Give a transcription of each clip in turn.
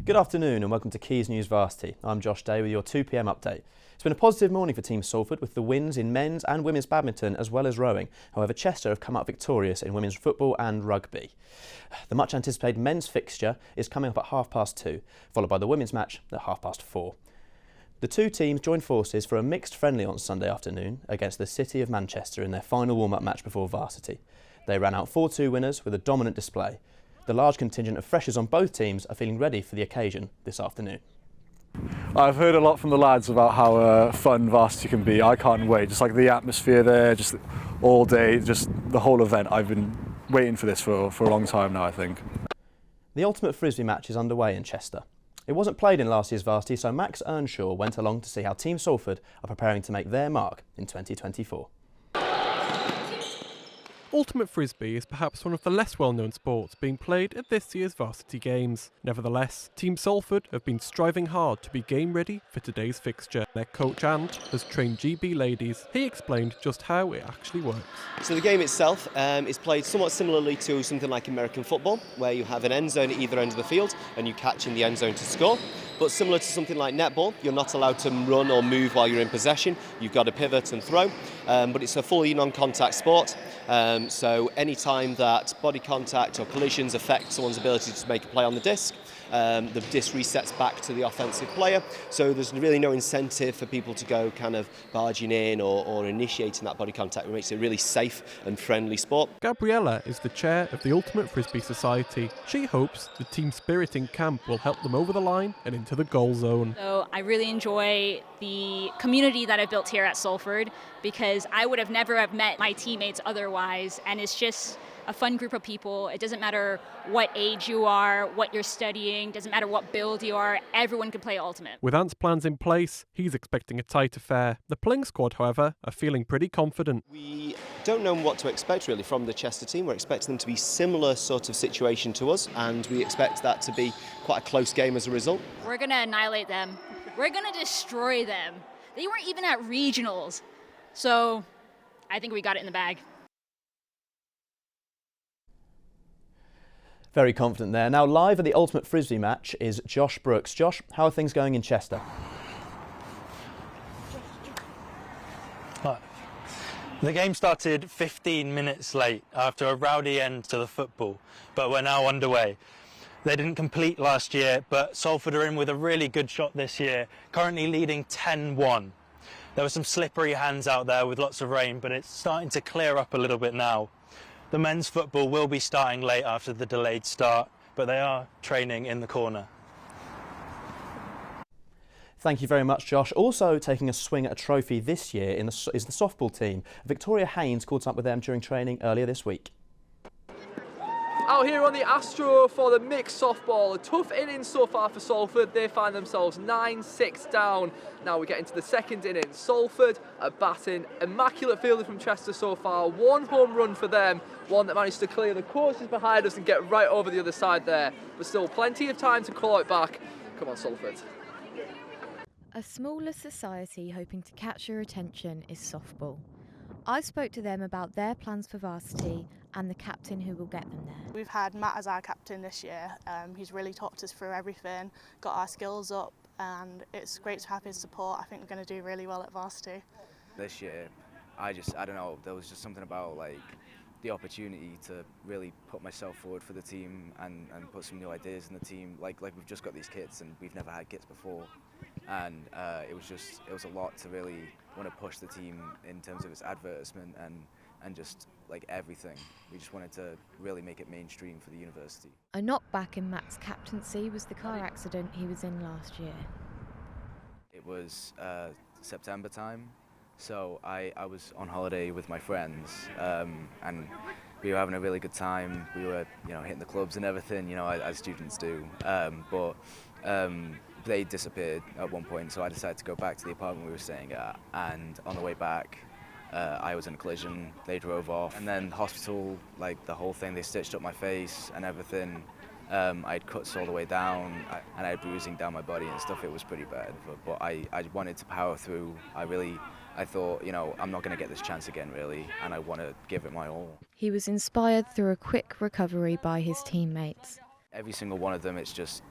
Good afternoon and welcome to Quays News Varsity. I'm Josh Day with your 2 p.m. update. It's been a positive morning for Team Salford with the wins in men's and women's badminton as well as rowing. However, Chester have come out victorious in women's football and rugby. The much anticipated men's fixture is coming up at 2:30, followed by the women's match at 4:30. The two teams joined forces for a mixed friendly on Sunday afternoon against the City of Manchester in their final warm-up match before Varsity. They ran out 4-2 winners with a dominant display. The large contingent of freshers on both teams are feeling ready for the occasion this afternoon. I've heard a lot from the lads about how fun Varsity can be. I can't wait. Just like the atmosphere there, just all day, just the whole event. I've been waiting for this for a long time now, I think. The ultimate frisbee match is underway in Chester. It wasn't played in last year's Varsity, so Max Earnshaw went along to see how Team Salford are preparing to make their mark in 2024. Ultimate Frisbee is perhaps one of the less well-known sports being played at this year's Varsity Games. Nevertheless, Team Salford have been striving hard to be game-ready for today's fixture. Their coach Ant has trained GB ladies. He explained just how it actually works. So the game itself is played somewhat similarly to something like American football, where you have an end zone at either end of the field and you catch in the end zone to score. But similar to something like netball, you're not allowed to run or move while you're in possession. You've got to pivot and throw, but it's a fully non-contact sport. So any time that body contact or collisions affect someone's ability to make a play on the disc resets back to the offensive player. So there's really no incentive for people to go kind of barging in or initiating that body contact. It makes it a really safe and friendly sport. Gabriella is the chair of the Ultimate Frisbee Society. She hopes the team spirit in camp will help them over the line and into the goal zone. So I really enjoy the community that I've built here at Salford, because I would have never have met my teammates otherwise, and it's just a fun group of people. It doesn't matter what age you are, what you're studying, doesn't matter what build you are, everyone can play Ultimate. With Ant's plans in place, he's expecting a tight affair. The playing squad, however, are feeling pretty confident. We don't know what to expect really from the Chester team. We're expecting them to be similar sort of situation to us, and we expect that to be quite a close game as a result. We're going to annihilate them. We're going to destroy them. They weren't even at regionals. So I think we got it in the bag. Very confident there. Now live at the Ultimate Frisbee match is Josh Brooks. Josh, how are things going in Chester? The game started 15 minutes late after a rowdy end to the football, but we're now underway. They didn't compete last year, but Salford are in with a really good shot this year, currently leading 10-1. There were some slippery hands out there with lots of rain, but it's starting to clear up a little bit now. The men's football will be starting late after the delayed start, but they are training in the corner. Thank you very much, Josh. Also taking a swing at a trophy this year is the softball team. Victoria Haynes caught up with them during training earlier this week. Out here on the Astro for the mixed softball. A tough inning so far for Salford. They find themselves 9-6 down. Now we get into the second inning. Salford are batting. Immaculate fielding from Chester so far. One home run for them. One that managed to clear the courses behind us and get right over the other side there. But still plenty of time to claw it back. Come on, Salford. A smaller society hoping to catch your attention is softball. I spoke to them about their plans for Varsity and the captain who will get them there. We've had Matt as our captain this year. He's really talked us through everything, got our skills up, and it's great to have his support. I think we're going to do really well at Varsity. This year, I don't know, there was just something about like the opportunity to really put myself forward for the team and put some new ideas in the team. Like we've just got these kits and we've never had kits before, and it was a lot to really want to push the team in terms of its advertisement and just like everything. We just wanted to really make it mainstream for the university. A knockback in Matt's captaincy was the car accident he was in last year. It was September time, so I was on holiday with my friends, and we were having a really good time. We were, hitting the clubs and everything, as students do. But they disappeared at one point, so I decided to go back to the apartment we were staying at. And on the way back, I was in a collision. They drove off, and then hospital, like the whole thing. They stitched up my face and everything. I had cuts all the way down, and I had bruising down my body and stuff. It was pretty bad, but I wanted to power through. I thought, I'm not going to get this chance again, really, and I want to give it my all. He was inspired through a quick recovery by his teammates. Every single one of them, it's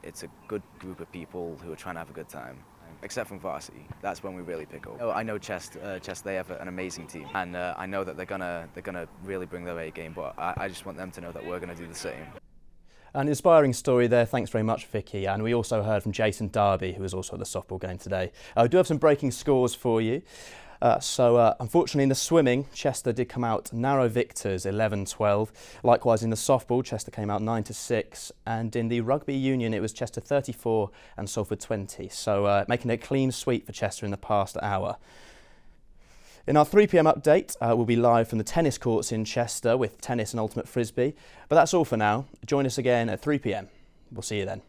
a good group of people who are trying to have a good time. Except from Varsity, that's when we really pick up. I know Chester, they have an amazing team, and I know that they're gonna really bring their A game. But I just want them to know that we're gonna do the same. An inspiring story there, thanks very much Vicky. And we also heard from Jason Darby, who was also at the softball game today. We do have some breaking scores for you. Unfortunately in the swimming, Chester did come out narrow victors, 11-12. Likewise in the softball, Chester came out 9-6. And in the rugby union, it was Chester 34 and Salford 20. So making a clean sweep for Chester in the past hour. In our 3 p.m. update, we'll be live from the tennis courts in Chester with tennis and ultimate frisbee. But that's all for now. Join us again at 3 p.m. We'll see you then.